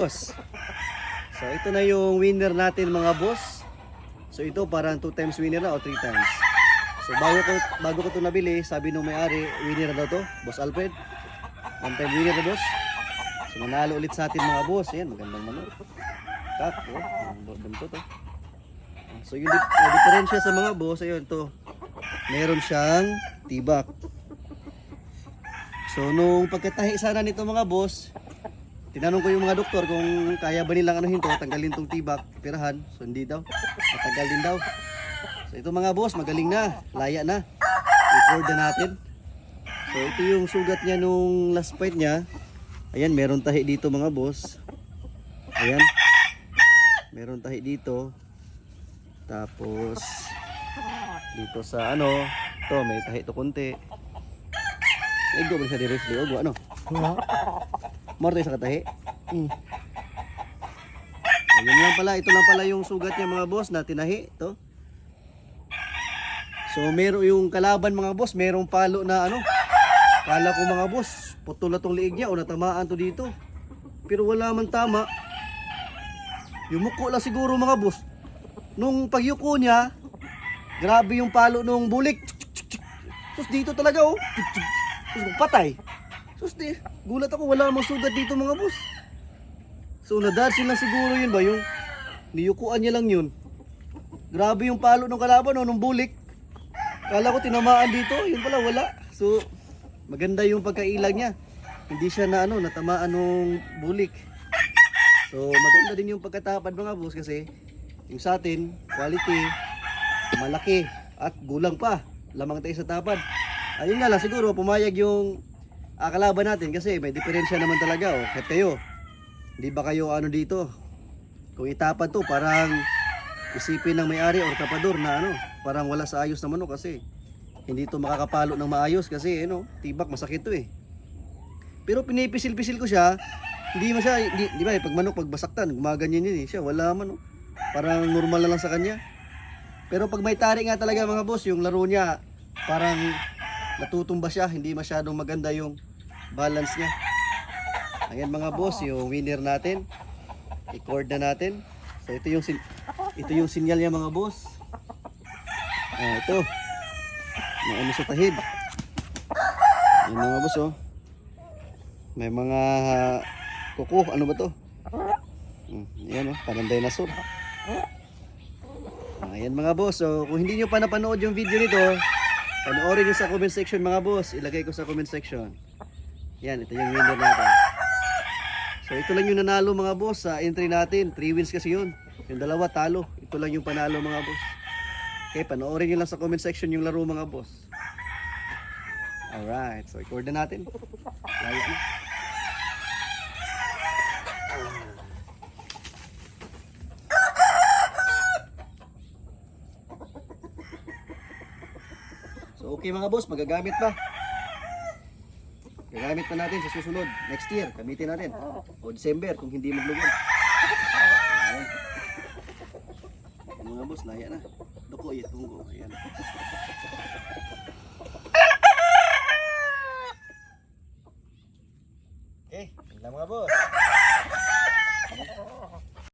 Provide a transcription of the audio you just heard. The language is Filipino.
Boss. So ito na yung winner natin mga boss. So ito parang 2 times winner na o 3 times. So bago ko to nabili, sabi nung may-ari, winner na daw to, Boss Alfred. 1 time winner na boss. So manalo ulit sa atin mga boss. Ayan, magandang manok. Kak, ganito to. So yung diferensya sa mga boss, ayun to. Meron siyang tibak. So nung pagkatahi sana nito mga boss, tinanong ko yung mga doktor kung kaya ba nilang anuhin to, tanggalin tong tibak, pirahan. So hindi daw, matanggal din daw. So ito mga boss, magaling na, laya na. Record na natin. So ito yung sugat niya nung last fight niya. Ayan, meron tahi dito mga boss. Ayan, meron tahi dito. Tapos dito sa ano, to may tahi to konti. Ego ba siya directly? Ogo ano? Morte sa katahi. Ayun lang pala, ito lang pala yung sugat niya mga boss na tinahi. Ito. So meron yung kalaban mga boss, merong palo na ano. Kala ko mga boss, putol na tong liig niya o natamaan to dito. Pero wala man tama. Yumuko lang siguro mga boss. Nung pagyuko niya, grabe yung palo nung bulik. Sus dito talaga oh. Sus patay. Sus di, gulat ako, wala namang sugat dito mga boss. So nadarsin lang siguro yun ba, yung niyukuan niya lang yun. Grabe yung palo ng kalaban o nung bulik. Kala ko tinamaan dito, yun pala wala. So maganda yung pagkailag niya. Hindi siya na ano, natamaan nung bulik. So maganda din yung pagkatapad mga boss kasi yung sa atin, quality, malaki at gulang pa. Lamang tayo sa tapad. Ayun nga lang, siguro pumayag yung kalaban natin kasi may diferensya naman talaga. Oh. Kahit kayo, hindi ba kayo ano dito? Kung itapad to, parang isipin ng may-ari or tapador na ano, parang wala sa ayos na manok kasi hindi to makakapalo ng maayos kasi ano, tibak masakit to eh. Pero pinipisil-pisil ko siya, hindi man siya, di ba pag manok pagbasaktan, gumaganyan yun eh. Siya wala man oh. Parang normal na lang sa kanya. Pero pag may tari nga talaga mga boss, yung laro niya parang natutumba siya, hindi masyadong maganda yung balance niya. Ayan mga boss, yung winner natin. I-cord na natin. So ito yung sinyal niya mga boss. Ito. May ano sa tahid. Ayan mga boss oh. May mga kuko, ano ba to? Ayan oh, parang dinosaur. Ayan mga boss, so kung hindi nyo pa napanood yung video nito, panoorin nyo sa comment section mga boss. Ilagay ko sa comment section. Yan, ito yung winner natin. So ito lang yung nanalo mga boss sa entry natin. 3 wins kasi yun. Yung dalawa talo. Ito lang yung panalo mga boss. Okay, panoorin nyo lang sa comment section yung laro mga boss. Alright, so record na natin. Laya na. So okay mga boss, magagamit pa. Gagamit pa natin sa susunod. Next year, gamitin natin. O December kung hindi maglugon. Ayan. Mga boss, laya na. Duko, tunggo. Ayan.